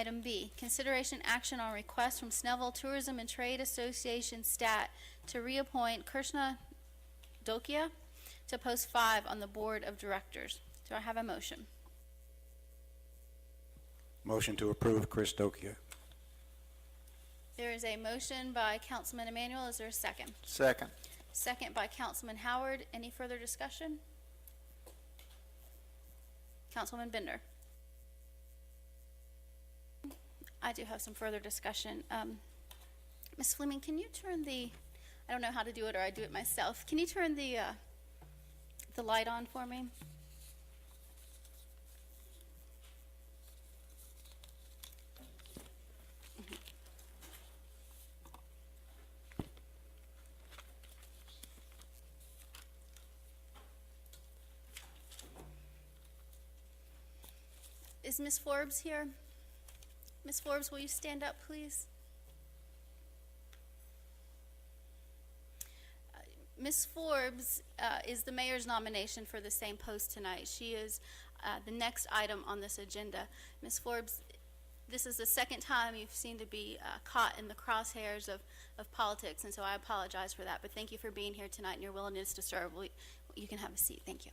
Item B, consideration action on request from Snellville Tourism and Trade Association STAT to reappoint Krishna Dokia to post 5 on the Board of Directors. Do I have a motion? Motion to approve, Chris Dokia. There is a motion by Councilman Emanuel. Is there a second? Second. Second by Councilman Howard. Any further discussion? Councilman Bender. I do have some further discussion. Ms. Fleming, can you turn the, I don't know how to do it, or I do it myself. Can you turn the light on for me? Is Ms. Forbes here? Ms. Forbes, will you stand up, please? Ms. Forbes is the mayor's nomination for the same post tonight. She is the next item on this agenda. Ms. Forbes, this is the second time you've seemed to be caught in the crosshairs of politics, and so I apologize for that. But thank you for being here tonight and your willingness to serve. You can have a seat. Thank you.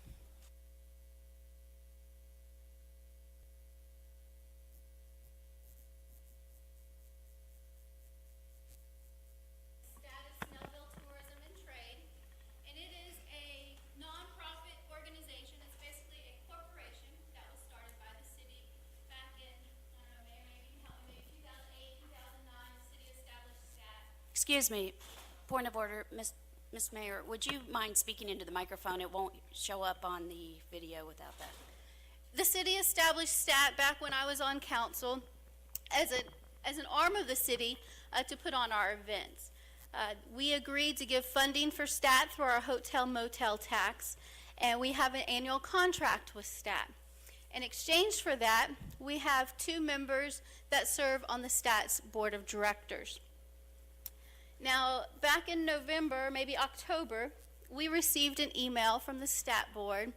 Excuse me, point of order, Ms. Mayor, would you mind speaking into the microphone? It won't show up on the video without that. The city established STAT back when I was on council as an arm of the city to put on our events. We agreed to give funding for STAT through our hotel motel tax, and we have an annual contract with STAT. In exchange for that, we have 2 members that serve on the STAT's board of directors. Now, back in November, maybe October, we received an email from the STAT board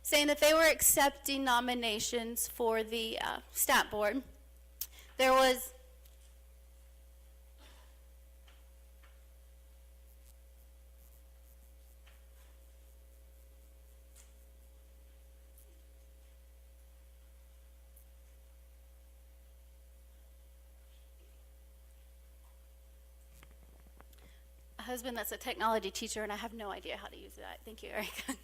saying that they were accepting nominations for the STAT board. There was husband that's a technology teacher, and I have no idea how to use that. Thank you, Erica.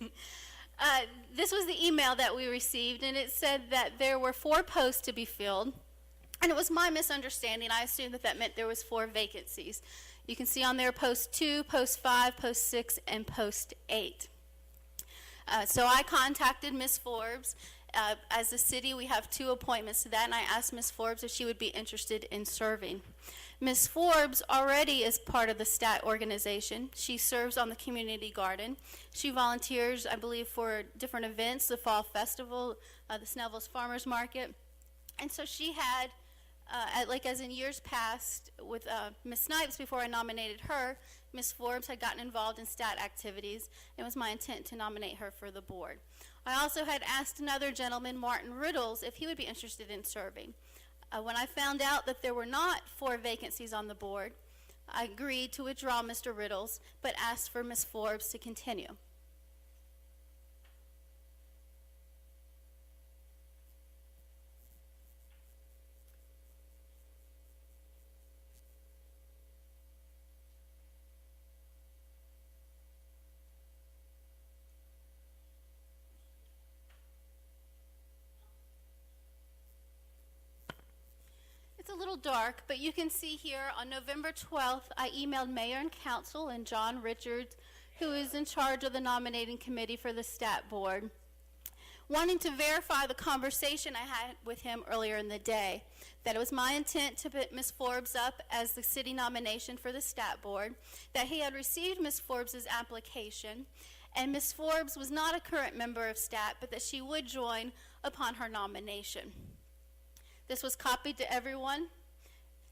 This was the email that we received, and it said that there were 4 posts to be filled, and it was my misunderstanding. I assumed that that meant there was 4 vacancies. You can see on there post 2, post 5, post 6, and post 8. So I contacted Ms. Forbes. As a city, we have 2 appointments to that, and I asked Ms. Forbes if she would be interested in serving. Ms. Forbes already is part of the STAT organization. She serves on the community garden. She volunteers, I believe, for different events, the Fall Festival, the Snellville's Farmers Market. And so she had, like as in years past with Ms. Snipes, before I nominated her, Ms. Forbes had gotten involved in STAT activities. It was my intent to nominate her for the board. I also had asked another gentleman, Martin Riddles, if he would be interested in serving. When I found out that there were not 4 vacancies on the board, I agreed to withdraw Mr. Riddles, but asked for Ms. Forbes to continue. It's a little dark, but you can see here on November 12th, I emailed Mayor and Council and John Richards, who is in charge of the nominating committee for the STAT board, wanting to verify the conversation I had with him earlier in the day, that it was my intent to put Ms. Forbes up as the city nomination for the STAT board, that he had received Ms. Forbes' application, and Ms. Forbes was not a current member of STAT, but that she would join upon her nomination. This was copied to everyone,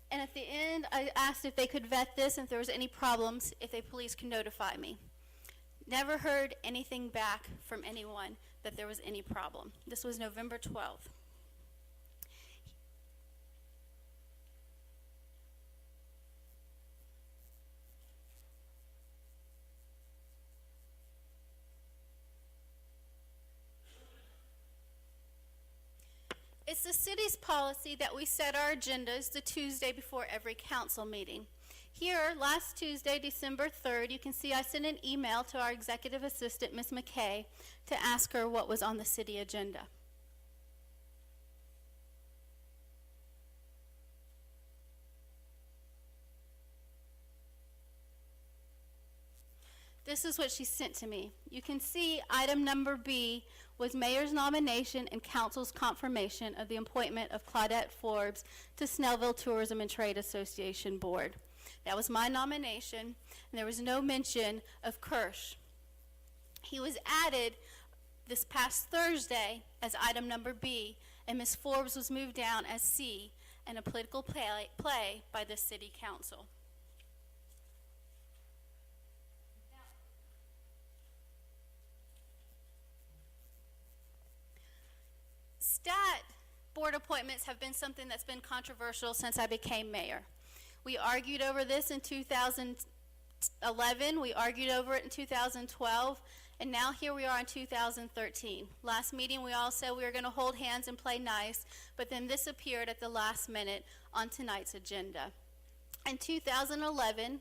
and at the end, I asked if they could vet this, and if there was any problems, if they please can notify me. Never heard anything back from anyone that there was any problem. This was November 12th. It's the city's policy that we set our agendas the Tuesday before every council meeting. Here, last Tuesday, December 3rd, you can see I sent an email to our executive assistant, Ms. McKay, to ask her what was on the city agenda. This is what she sent to me. You can see item number B was mayor's nomination and council's confirmation of the appointment of Claudette Forbes to Snellville Tourism and Trade Association Board. That was my nomination, and there was no mention of Kirsch. He was added this past Thursday as item number B, and Ms. Forbes was moved down as C in a political play by the city council. Stat board appointments have been something that's been controversial since I became mayor. We argued over this in 2011, we argued over it in 2012, and now here we are in 2013. Last meeting we all said we were going to hold hands and play nice, but then this appeared at the last minute on tonight's agenda. In 2011,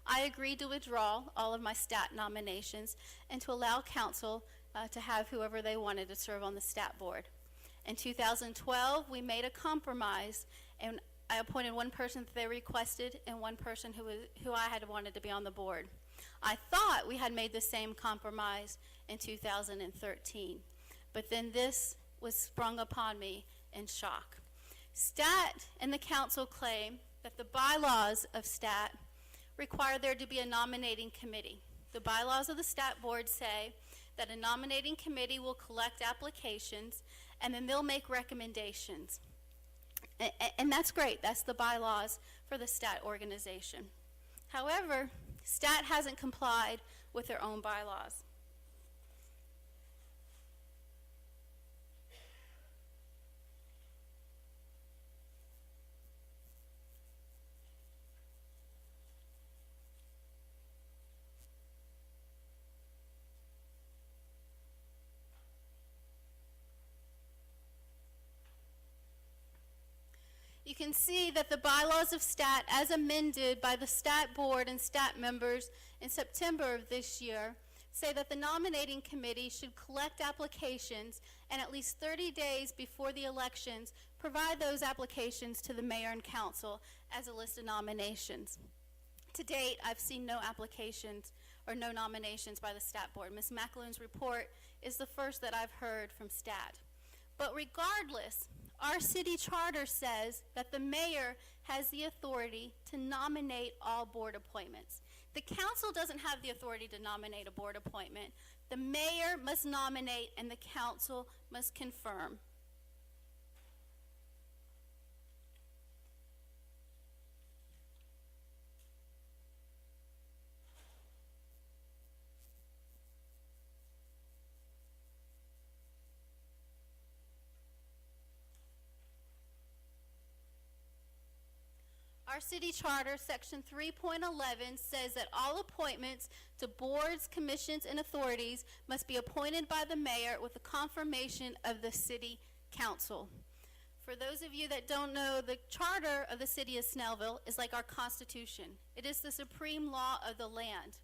I agreed to withdraw all of my stat nominations and to allow council to have whoever they wanted to serve on the stat board. In 2012, we made a compromise, and I appointed one person that they requested and one person who I had wanted to be on the board. I thought we had made the same compromise in 2013, but then this was sprung upon me in shock. Stat and the council claim that the bylaws of Stat require there to be a nominating committee. The bylaws of the Stat board say that a nominating committee will collect applications and then they'll make recommendations. And that's great. That's the bylaws for the Stat organization. However, Stat hasn't complied with their own bylaws. You can see that the bylaws of Stat, as amended by the Stat board and Stat members in September of this year, say that the nominating committee should collect applications and at least 30 days before the elections provide those applications to the mayor and council as a list of nominations. To date, I've seen no applications or no nominations by the Stat board. Ms. McAloon's report is the first that I've heard from Stat. But regardless, our city charter says that the mayor has the authority to nominate all board appointments. The council doesn't have the authority to nominate a board appointment. The mayor must nominate and the council must confirm. Our city charter, section 3.11, says that all appointments to boards, commissions, and authorities must be appointed by the mayor with the confirmation of the city council. For those of you that don't know, the charter of the city of Snellville is like our constitution. It is the supreme law of the land.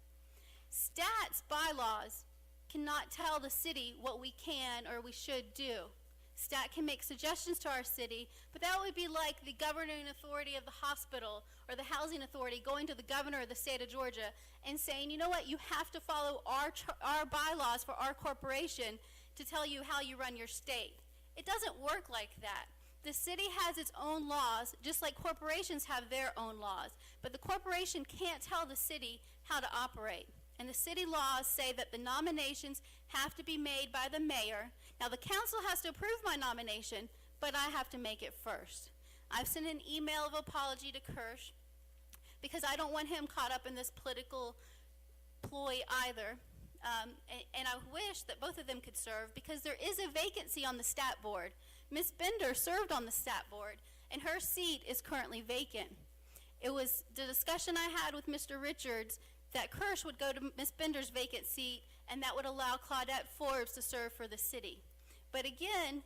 Stat's bylaws cannot tell the city what we can or we should do. Stat can make suggestions to our city, but that would be like the governing authority of the hospital or the housing authority going to the governor of the state of Georgia and saying, you know what, you have to follow our bylaws for our corporation to tell you how you run your state. It doesn't work like that. The city has its own laws, just like corporations have their own laws, but the corporation can't tell the city how to operate. And the city laws say that the nominations have to be made by the mayor. Now, the council has to approve my nomination, but I have to make it first. I've sent an email of apology to Kirsch because I don't want him caught up in this political ploy either. And I wish that both of them could serve because there is a vacancy on the Stat board. Ms. Bender served on the Stat board, and her seat is currently vacant. It was the discussion I had with Mr. Richards that Kirsch would go to Ms. Bender's vacant seat, and that would allow Claudette Forbes to serve for the city. But again,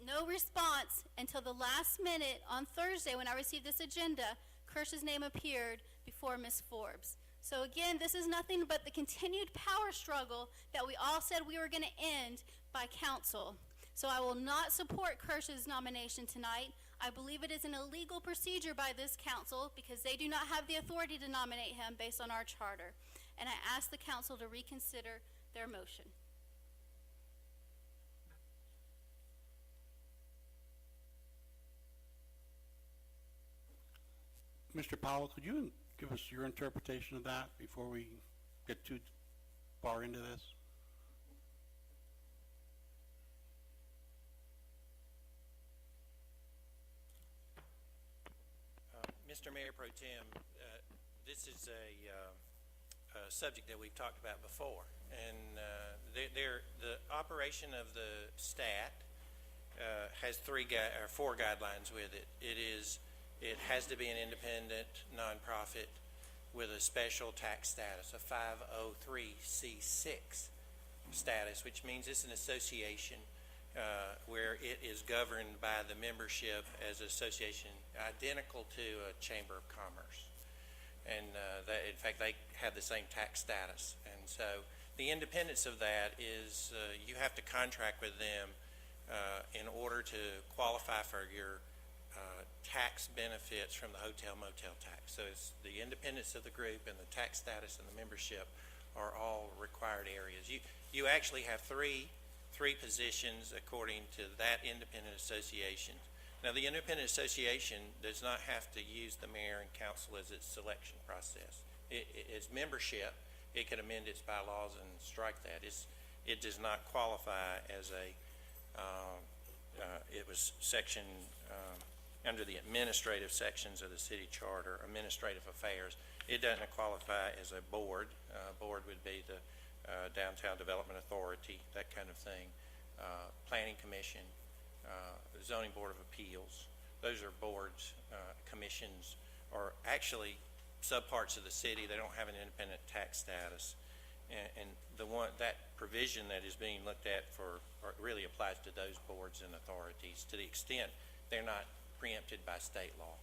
no response until the last minute on Thursday when I received this agenda. Kirsch's name appeared before Ms. Forbes. So again, this is nothing but the continued power struggle that we all said we were going to end by council. So I will not support Kirsch's nomination tonight. I believe it is an illegal procedure by this council because they do not have the authority to nominate him based on our charter. And I ask the council to reconsider their motion. Mr. Powell, could you give us your interpretation of that before we get too far into this? Mr. Mayor Pro Tem, this is a subject that we've talked about before, and the operation of the stat has four guidelines with it. It has to be an independent nonprofit with a special tax status, a 503c6 status, which means it's an association where it is governed by the membership as an association identical to a chamber of commerce. And in fact, they have the same tax status. And so the independence of that is you have to contract with them in order to qualify for your tax benefits from the hotel motel tax. So it's the independence of the group and the tax status and the membership are all required areas. You actually have three positions according to that independent association. Now, the independent association does not have to use the mayor and council as its selection process. Its membership, it can amend its bylaws and strike that. It does not qualify as it was section under the administrative sections of the city charter, administrative affairs. It doesn't qualify as a board. Board would be the Downtown Development Authority, that kind of thing. Planning Commission, Zoning Board of Appeals. Those are boards, commissions, or actually subparts of the city. They don't have an independent tax status. And that provision that is being looked at really applies to those boards and authorities to the extent they're not preempted by state law.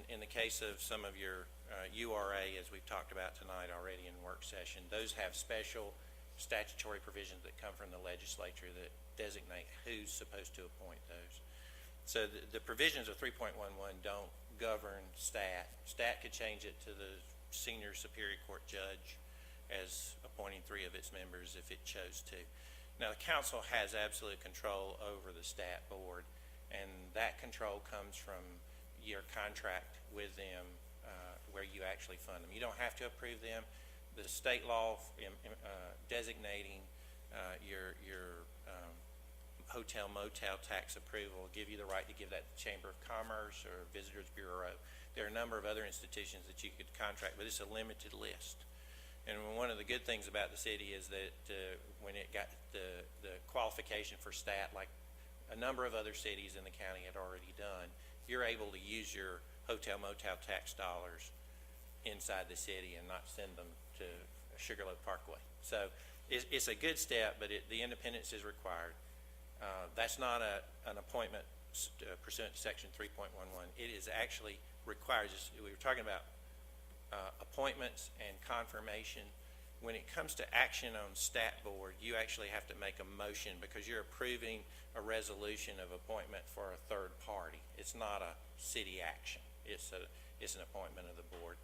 In the case of some of your URA, as we've talked about tonight already in work session, those have special statutory provisions that come from the legislature that designate who's supposed to appoint those. So the provisions of 3.11 don't govern stat. Stat could change it to the senior superior court judge as appointing three of its members if it chose to. Now, the council has absolute control over the stat board, and that control comes from your contract with them where you actually fund them. You don't have to approve them. The state law designating your hotel motel tax approval will give you the right to give that to Chamber of Commerce or Visitors Bureau. There are a number of other institutions that you could contract, but it's a limited list. And one of the good things about the city is that when it got the qualification for stat, like a number of other cities in the county had already done, you're able to use your hotel motel tax dollars inside the city and not send them to Sugarloaf Parkway. So it's a good step, but the independence is required. That's not an appointment pursuant to section 3.11. It is actually required. We were talking about appointments and confirmation. When it comes to action on stat board, you actually have to make a motion because you're approving a resolution of appointment for a third party. It's not a city action. It's an appointment of the board.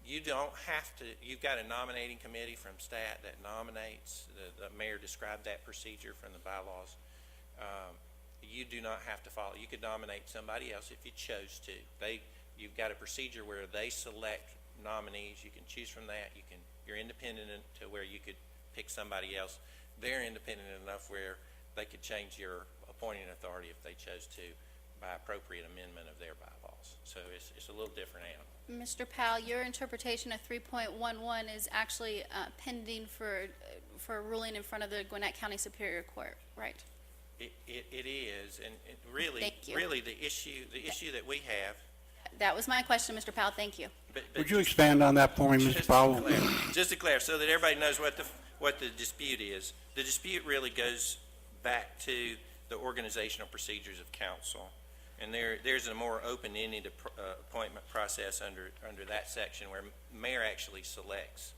You don't have to. You've got a nominating committee from stat that nominates. The mayor described that procedure from the bylaws. You do not have to follow. You could nominate somebody else if you chose to. You've got a procedure where they select nominees. You can choose from that. You're independent to where you could pick somebody else. They're independent enough where they could change your appointing authority if they chose to by appropriate amendment of their bylaws. So it's a little different animal. Mr. Powell, your interpretation of 3.11 is actually pending for a ruling in front of the Gwinnett County Superior Court, right? It is, and really, Thank you. really the issue that we have. That was my question, Mr. Powell. Thank you. But Would you expand on that for me, Mr. Powell? Just to clarify, so that everybody knows what the dispute is. The dispute really goes back to the organizational procedures of council. And there's a more open-ended appointment process under that section where mayor actually selects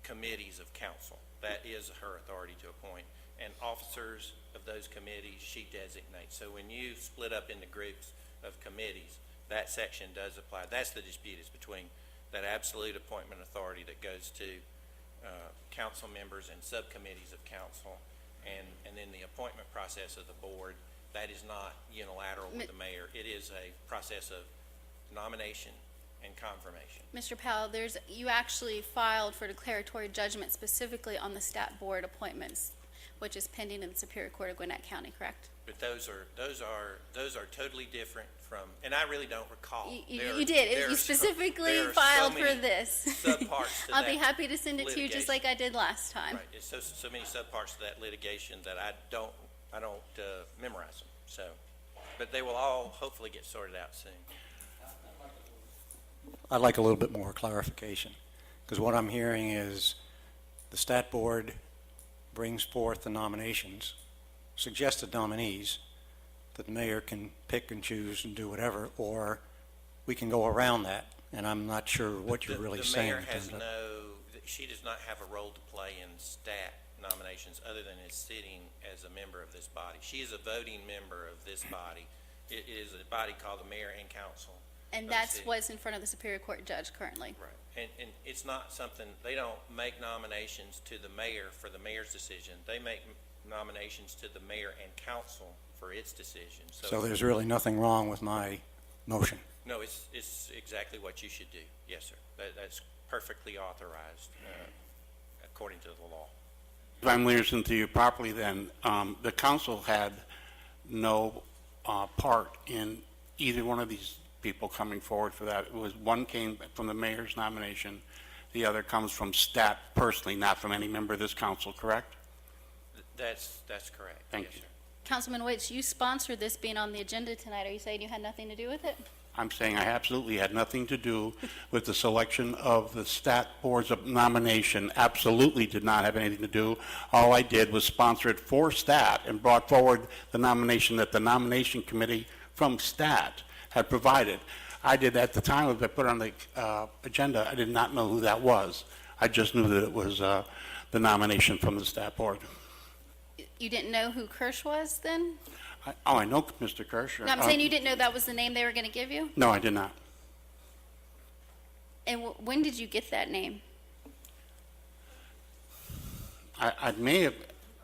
committees of council. That is her authority to appoint. And officers of those committees, she designates. So when you split up into groups of committees, that section does apply. That's the dispute, is between that absolute appointment authority that goes to council members and subcommittees of council, and then the appointment process of the board. That is not unilateral with the mayor. It is a process of nomination and confirmation. Mr. Powell, you actually filed for declaratory judgment specifically on the stat board appointments, which is pending in the Superior Court of Gwinnett County, correct? But those are totally different from, and I really don't recall. You did. You specifically filed for this. Subparts to I'll be that happy to send it to you just like I did last time. Right. It's so many subparts to that litigation that I don't memorize them. So, but they will all hopefully get sorted out soon. I'd like a little bit more clarification, because what I'm hearing is the stat board brings forth the nominations, suggested nominees, that the mayor can pick and choose and do whatever, or we can go around that, and I'm not sure what you're really saying. The mayor has she does not have a role to play in stat nominations other than as sitting as a member of this body. She is a voting member of this body. It is a body called the mayor and council. And that's what's in front of the Superior Court judge currently. Right. And it's not something, they don't make nominations to the mayor for the mayor's decision. They make nominations to the mayor and council for its decision. So there's really nothing wrong with my motion? No, it's exactly what you should do. Yes, sir. That's perfectly authorized according to the law. If I'm listening to you properly, then the council had no part in either one of these people coming forward for that. It was one came from the mayor's nomination, the other comes from stat personally, not from any member of this council, correct? That's correct. Thank yes, you. Sir. Councilman Waits, you sponsored this being on the agenda tonight. Are you saying you had nothing to do with it? I'm saying I absolutely had nothing to do with the selection of the stat board's nomination. Absolutely did not have anything to do. All I did was sponsor it for stat and brought forward the nomination that the nomination committee from stat had provided. I did at the time of it put on the agenda. I did not know who that was. I just knew that it was the nomination from the stat board. You didn't know who Kirsch was then? I know Mr. Kirsch. No, I'm saying you didn't know that was the name they were going to give you? No, I did not. And when did you get that name? I may have.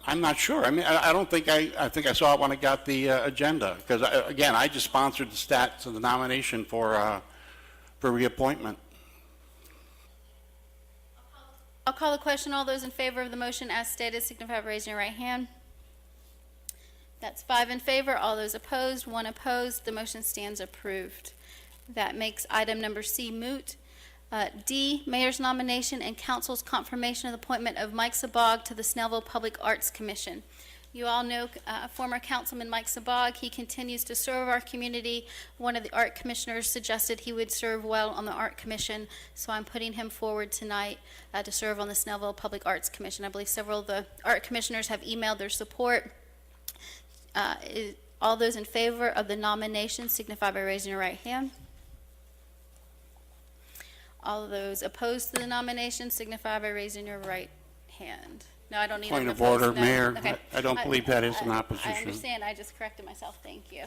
I'm not sure. I mean, I don't think I think I saw it when I got the agenda, because again, I just sponsored the stats of the nomination for reappointment. I'll call the question. All those in favor of the motion as stated signify by raising your right hand. That's 5 in favor. All those opposed, 1 opposed. The motion stands approved. That makes item number C moot. D, mayor's nomination and council's confirmation of the appointment of Mike Sabag to the Snellville Public Arts Commission. You all know former councilman Mike Sabag. He continues to serve our community. One of the art commissioners suggested he would serve well on the art commission, so I'm putting him forward tonight to serve on the Snellville Public Arts Commission. I believe several of the art commissioners have emailed their support. All those in favor of the nomination signify by raising your right hand. All of those opposed to the nomination signify by raising your right hand. No, I don't need Point an of opposed. order, No. Mayor. Okay. I don't believe that is an opposition. I understand. I just corrected myself. Thank you.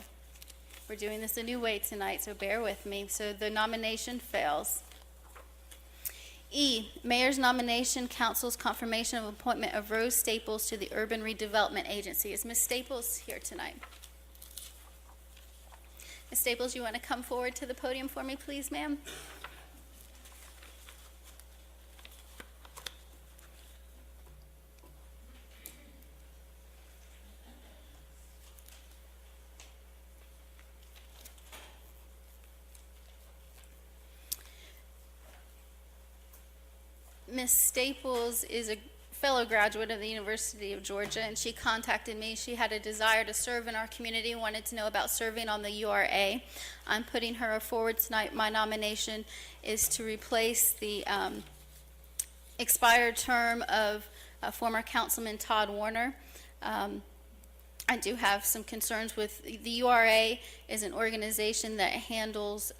We're doing this a new way tonight, so bear with me. So the nomination fails. E, mayor's nomination, council's confirmation of appointment of Rose Staples to the Urban Redevelopment Agency. Is Ms. Staples here tonight? Ms. Staples, you want to come forward to the podium for me, please, ma'am? Ms. Staples is a fellow graduate of the University of Georgia, and she contacted me. She had a desire to serve in our community, wanted to know about serving on the URA. I'm putting her forward tonight. My nomination is to replace the expired term of former Councilman Todd Warner. I do have some concerns with, the URA is an organization that handles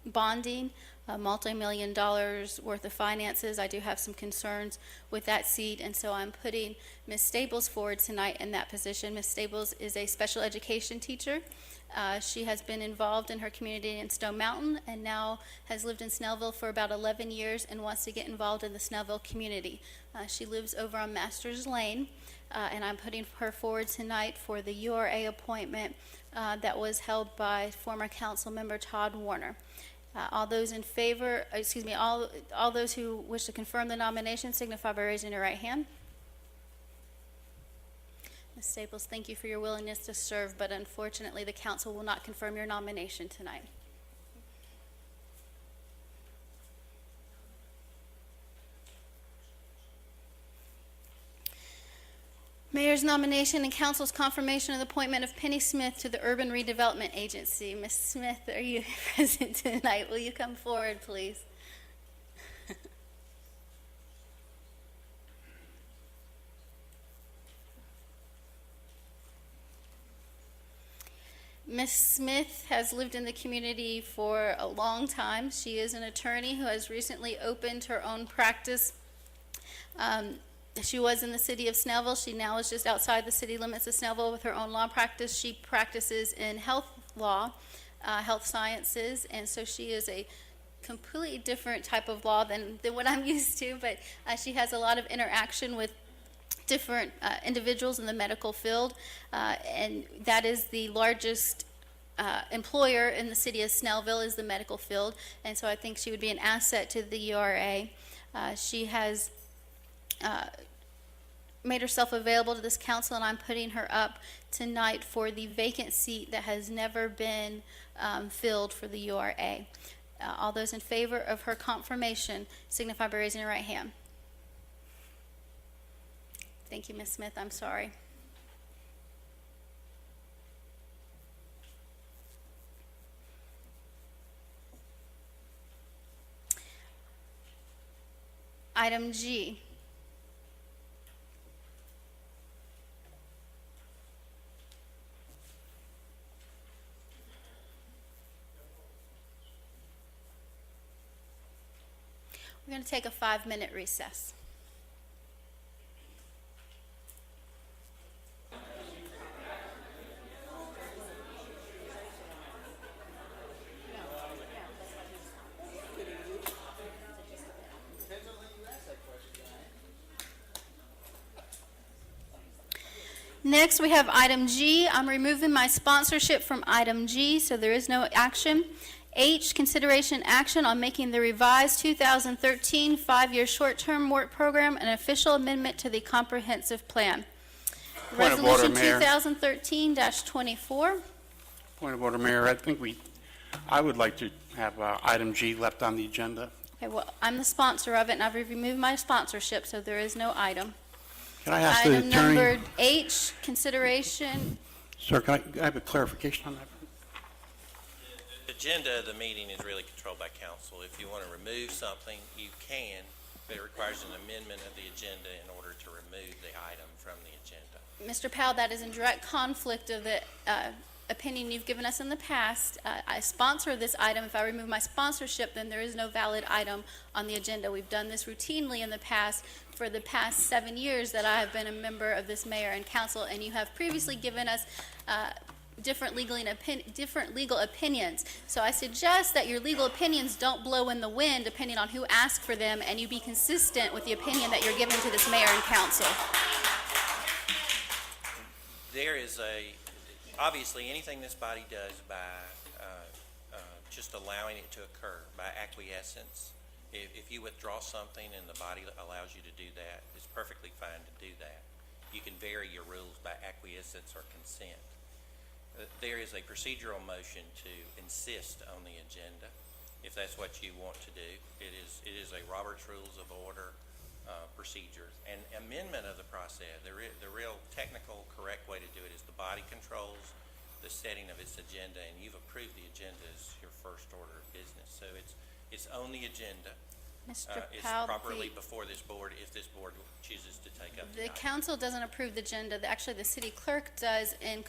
bonding, multi-million dollars worth of finances. I do have some concerns with that seat, and so I'm putting Ms. Stables forward tonight in that position. Ms. Stables is a special education teacher. She has been involved in her community in Stone Mountain and now has lived in Snellville for about 11 years and wants to get involved in the Snellville community. She lives over on Masters Lane, and I'm putting her forward tonight for the URA appointment that was held by former council member Todd Warner. All those in favor, all those who wish to confirm the nomination signify by raising your right hand. Ms. Staples, thank you for your willingness to serve, but unfortunately the council will not confirm your nomination tonight. Mayor's nomination and council's confirmation of the appointment of Penny Smith to the Urban Redevelopment Agency. Ms. Smith, are you present tonight? Will you come forward, please? Ms. Smith has lived in the community for a long time. She is an attorney who has recently opened her own practice. She was in the city of Snellville. She now is just outside the city limits of Snellville with her own law practice. She practices in health law, health sciences, and so she is a completely different type of law than what I'm used to, but she has a lot of interaction with different individuals in the medical field, and that is the largest employer in the city of Snellville is the medical field, and so I think she would be an asset to the URA. She has made herself available to this council, and I'm putting her up tonight for the vacant seat that has never been filled for the URA. All those in favor of her confirmation signify by raising your right hand. Thank you, Ms. Smith. I'm sorry. Item G. We're going to take a 5-minute recess. Next, we have item G. I'm removing my sponsorship from item G, so there is no action. H, consideration action on making the revised 2013 5-year short-term work program an official amendment to the comprehensive plan. Point of order, Mayor. Resolution 2013-24. Point of order, Mayor. I would like to have item G left on the agenda. Okay, well, I'm the sponsor of it, and I've removed my sponsorship, so there is no item. Can I ask the Item attorney? number H, consideration. Sir, can I have a clarification on that? The agenda of the meeting is really controlled by council. If you want to remove something, you can, but it requires an amendment of the agenda in order to remove the item from the agenda. Mr. Powell, that is in direct conflict of the opinion you've given us in the past. I sponsor this item. If I remove my sponsorship, then there is no valid item on the agenda. We've done this routinely in the past for the past 7 years that I have been a member of this mayor and council, and you have previously given us different legal opinions. So I suggest that your legal opinions don't blow in the wind depending on who asked for them, and you be consistent with the opinion that you're giving to this mayor and council. There is obviously anything this body does by just allowing it to occur, by acquiescence, if you withdraw something and the body allows you to do that, it's perfectly fine to do that. You can vary your rules by acquiescence or consent. There is a procedural motion to insist on the agenda, if that's what you want to do. It is a Robert's Rules of Order procedure. And amendment of the process, the real technical correct way to do it is the body controls the setting of its agenda, and you've approved the agenda as your first order of business. So it's on the agenda. Mr. is Powell, properly before this board if this board chooses to take up the the item. council doesn't approve the agenda. Actually, the city clerk does in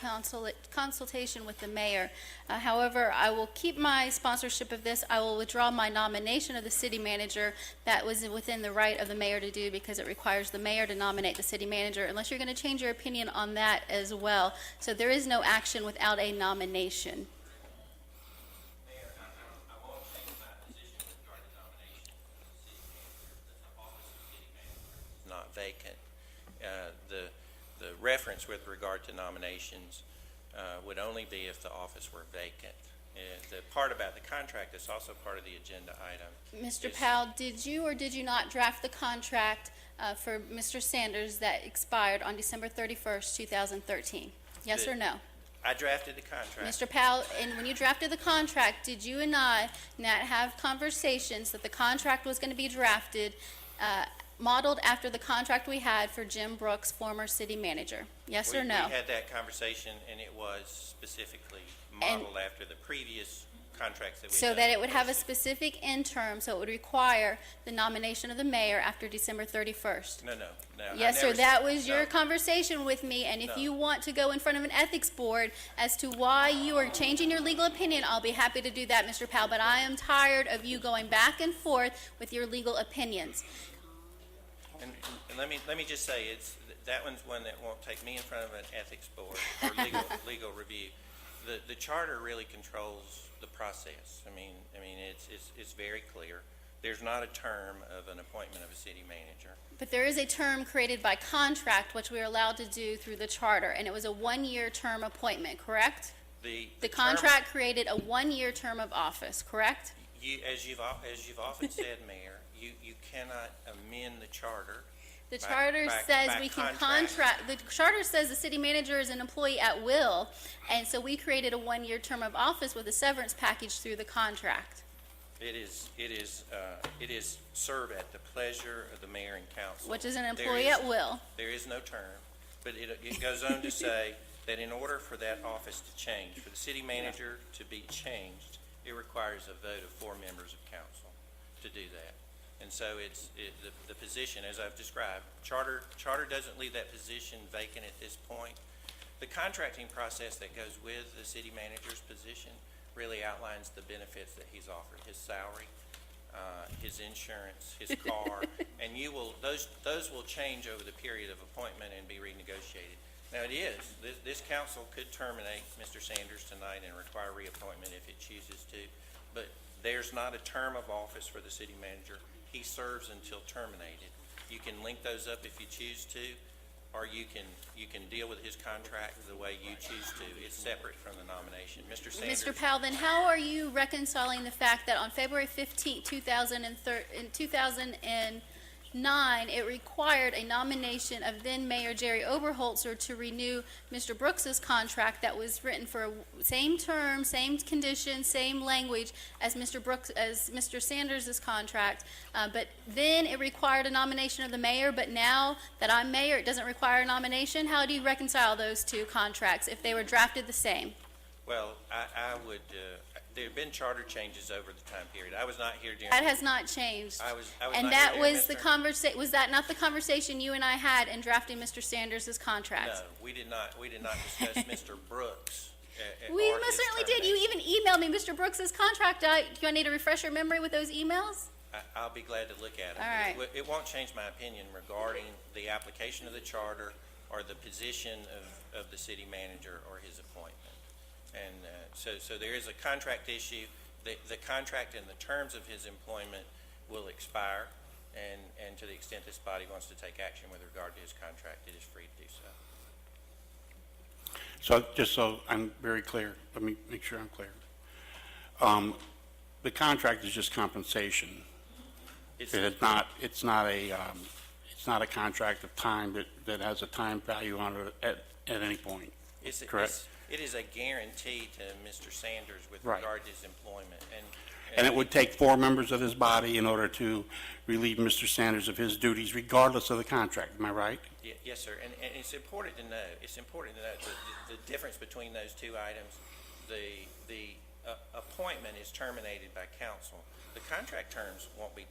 consultation with the mayor. However, I will keep my sponsorship of this. I will withdraw my nomination of the city manager. That was within the right of the mayor to do because it requires the mayor to nominate the city manager, unless you're going to change your opinion on that as well. So there is no action without a nomination. Mayor, I won't change my position with regard to nomination of the city manager. The office of city manager is not vacant. The reference with regard to nominations would only be if the office were vacant. The part about the contract is also part of the agenda item. Mr. Is- Powell, did you or did you not draft the contract for Mr. Sanders that expired on December 31st, 2013? Yes The- or no? I drafted the contract. Mr. Powell, and when you drafted the contract, did you and I not have conversations that the contract was going to be drafted, modeled after the contract we had for Jim Brooks, former city manager? Yes or no? We had that conversation, and it was specifically modeled after the previous contracts that we So that it would have a specific end term, so it would require the nomination of the mayor after December 31st. No. I Yes, sir, never that said- was your no. conversation with me, and if No. you want to go in front of an ethics board as to why you are changing your legal opinion, I'll be happy to do that, Mr. Powell, but I am tired of you going back and forth with your legal opinions. And let me just say, that one's one that won't take me in front of an ethics board or legal review. The charter really controls the process. I mean, it's very clear. There's not a term of an appointment of a city manager. But there is a term created by contract, which we are allowed to do through the charter, and it was a one-year term appointment, correct? The The term- contract created a one-year term of office, correct? as you've often said, Mayor, you cannot amend the charter. The By- charter by- says by we can contract. the charter says the city manager is an employee at will, and so we created a one-year term of office with a severance package through the contract. It is served at the pleasure of the mayor and council. Which is an There employee is- at will. There is no term, but it goes on to say that in order for that office to change, for the city manager to be changed, it requires a vote of 4 members of council to do that. And so the position, as I've described, charter doesn't leave that position vacant at this point. The contracting process that goes with the city manager's position really outlines the benefits that he's offered, his salary, his insurance, his car, and those will change over the period of appointment and be renegotiated. Now, this council could terminate Mr. Sanders tonight and require reappointment if it chooses to, but there's not a term of office for the city manager. He serves until terminated. You can link those up if you choose to, or you can deal with his contract the way you choose to. It's separate from the nomination. Mr. Sanders. Mr. Powell, then how are you reconciling the fact that on February 15, 2009, it required a nomination of then Mayor Jerry Oberholzer to renew Mr. Brooks's contract that was written for same term, same conditions, same language as Mr. Sanders' contract, but then it required a nomination of the mayor, but now that I'm mayor, it doesn't require a nomination? How do you reconcile those two contracts if they were drafted the same? Well, I would, there have been charter changes over the time period. I was not here during. That has not changed. I was And not that here during was the Mr. was that not the conversation you and I had in drafting Mr. Sanders' contract? No, we did not discuss Mr. Brooks. We or most his certainly did. You termination. even emailed me Mr. Brooks's contract. Do I need to refresh your memory with those emails? I'll be glad to look at it. All right. It won't change my opinion regarding the application of the charter or the position of the city manager or his appointment. And so there is a contract issue. The contract and the terms of his employment will expire, and to the extent this body wants to take action with regard to his contract, it is free to do so. So just so I'm very clear, let me make sure I'm clear. The contract is just compensation. It's It's not a contract of time that has a time value on it at any point. Correct. It is a guarantee to Mr. Sanders with Right. regard to his employment. And it would take 4 members of this body in order to relieve Mr. Sanders of his duties regardless of the contract. Am I right? Yes, sir. And it's important to know, the difference between those two items. The appointment appointment is terminated by council, the contract terms won't be,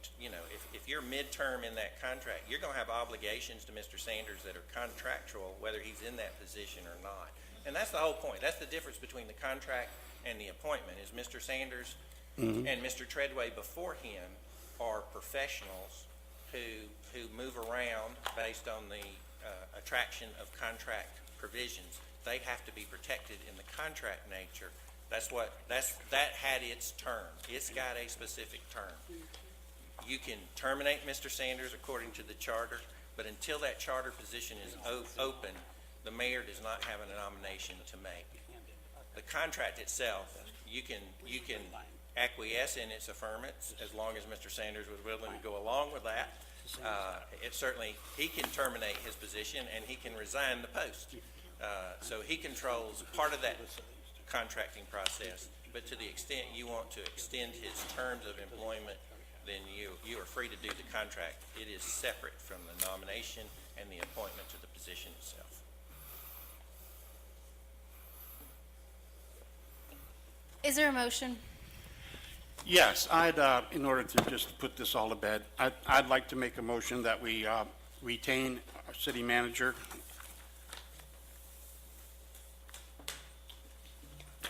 if you're midterm in that contract, you're going to have obligations to Mr. Sanders that are contractual, whether he's in that position or not. And that's the whole point. That's the difference between the contract and the appointment, is Mr. Sanders and Mr. Treadway before him are professionals who move around based on the attraction of contract provisions. They have to be protected in the contract nature. That had its term. It's got a specific term. You can terminate Mr. Sanders according to the charter, but until that charter position is open, the mayor does not have a nomination to make. The contract itself, you can acquiesce in its affirmance as long as Mr. Sanders was willing to go along with that. He can terminate his position and he can resign the post. So he controls part of that contracting process, but to the extent you want to extend his terms of employment, then you are free to do the contract. It is separate from the nomination and the appointment to the position itself. Is there a motion? Yes, in order to just put this all to bed, I'd like to make a motion that we retain our city manager,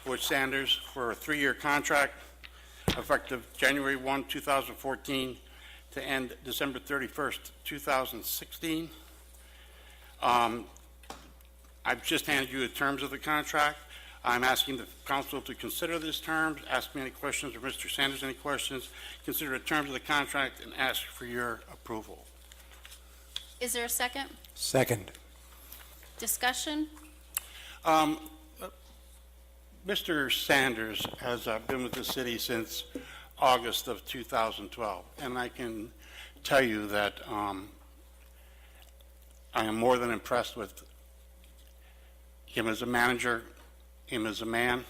Wood Sanders, for a 3-year contract effective January 1, 2014 to end December 31st, 2016. I've just handed you the terms of the contract. I'm asking the council to consider these terms, ask me any questions, or Mr. Sanders any questions, consider the terms of the contract, and ask for your approval. Is there a second? Second. Discussion? Mr. Sanders has been with the city since August of 2012, and I can tell you that I am more than impressed with him as a manager, him as a man,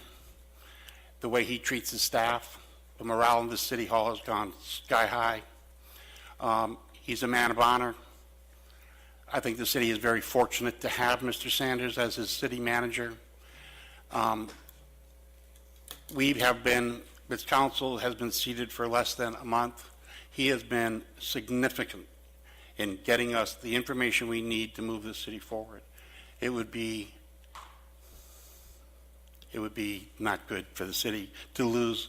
the way he treats his staff. The morale in the city hall has gone sky high. He's a man of honor. I think the city is very fortunate to have Mr. Sanders as his city manager. This council has been seated for less than a month. He has been significant in getting us the information we need to move the city forward. It would be not good for the city to lose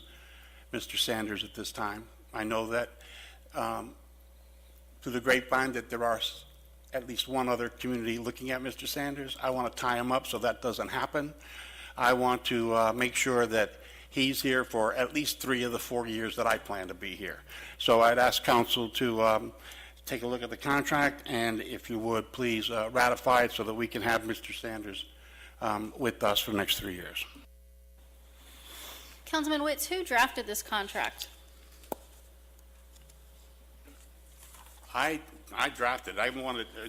Mr. Sanders at this time. I know that through the grapevine that there are at least one other community looking at Mr. Sanders. I want to tie him up so that doesn't happen. I want to make sure that he's here for at least 3 of the 4 years that I plan to be here. So I'd ask council to take a look at the contract, and if you would, please ratify it so that we can have Mr. Sanders with us for the next 3 years. Councilman Witts, who drafted this contract? I drafted. I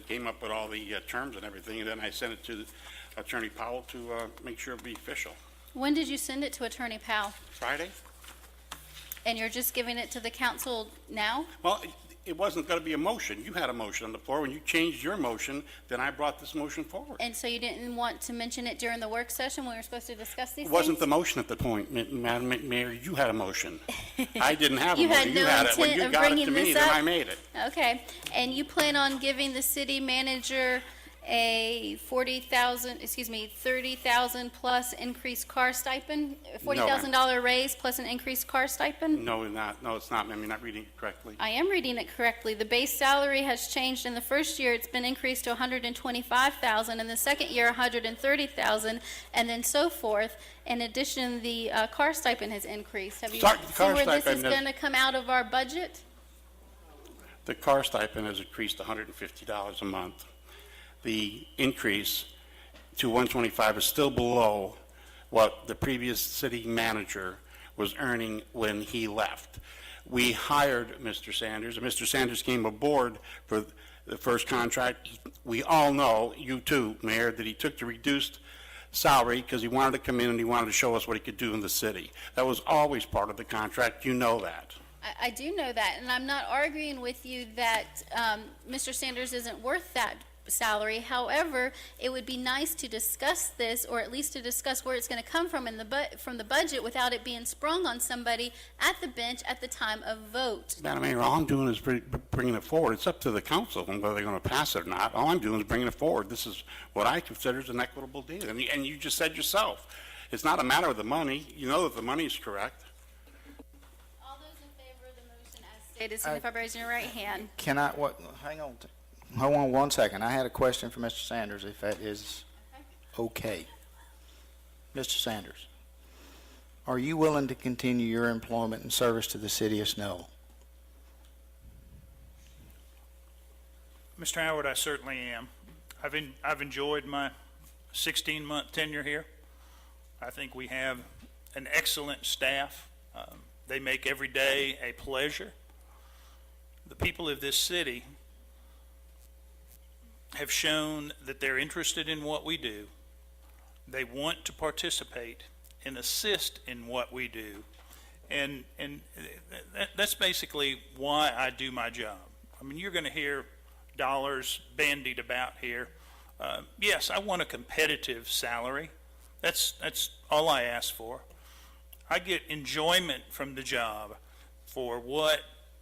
came up with all the terms and everything, and then I sent it to Attorney Powell to make sure it be official. When did you send it to Attorney Powell? Friday? And you're just giving it to the council now? Well, it wasn't going to be a motion. You had a motion on the floor. When you changed your motion, then I brought this motion forward. And so you didn't want to mention it during the work session when we were supposed to discuss these It wasn't the things? motion at the point, Madam Mayor. You had a motion. I didn't have a You motion. had no You had it. When intent you of got it bringing to me, this then up? I made it. Okay, and you plan on giving the city manager a $30,000 plus increased car stipend? $40,000 raise plus an increased car stipend? No, it's not, ma'am. You're not reading it correctly. I am reading it correctly. The base salary has changed. In the first year, it's been increased to $125,000. In the second year, $130,000, and then so forth. In addition, the car stipend has increased. Have you Sorry, the seen car where this is stipend has- going to come out of our budget? The car stipend has increased to $150 a month. The increase to $125 is still below what the previous city manager was earning when he left. We hired Mr. Sanders, and Mr. Sanders came aboard for the first contract. We all know, you too, Mayor, that he took the reduced salary because he wanted to come in and he wanted to show us what he could do in the city. That was always part of the contract. You know that. I do know that, and I'm not arguing with you that Mr. Sanders isn't worth that salary. However, it would be nice to discuss this, or at least to discuss where it's going to come from from the budget without it being sprung on somebody at the bench at the time of vote. Madam Mayor, all I'm doing is bringing it forward. It's up to the council on whether they're going to pass it or not. All I'm doing is bringing it forward. This is what I consider is an equitable deal. And you just said yourself, it's not a matter of the money. You know that the money is correct. All those in favor of the motion as stated, signify by raising your right hand. Can I, what, hang on, hold on one second. I had a question for Mr. Sanders, if that is okay. Mr. Sanders, are you willing to continue your employment and service to the city of Snellville? Mr. Howard, I certainly am. I've enjoyed my 16-month tenure here. I think we have an excellent staff. They make every day a pleasure. The people of this city have shown that they're interested in what we do. They want to participate and assist in what we do. And that's basically why I do my job. I mean, you're going to hear dollars bandied about here. Yes, I want a competitive salary. That's all I ask for. I get enjoyment from the job for what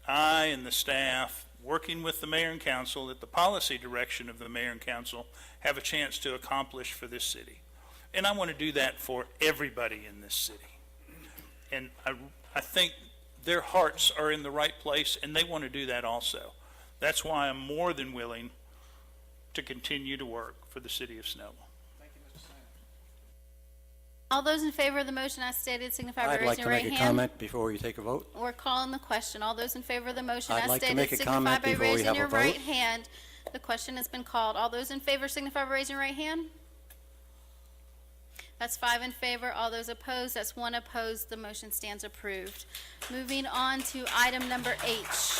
I and the staff, working with the mayor and council at the policy direction of the mayor and council, have a chance to accomplish for this city. And I want to do that for everybody in this city. And I think their hearts are in the right place, and they want to do that also. That's why I'm more than willing to continue to work for the city of Snellville. All those in favor of the motion as stated, signify by I'd like raising to your right make a hand. comment before you take a vote. We're calling the question. All those in favor of the motion I'd as like to stated, make a signify comment by before we raising have a your vote. right hand. The question has been called. All those in favor signify by raising your right hand. That's 5 in favor. All those opposed, that's 1 opposed. The motion stands approved. Moving on to item number H.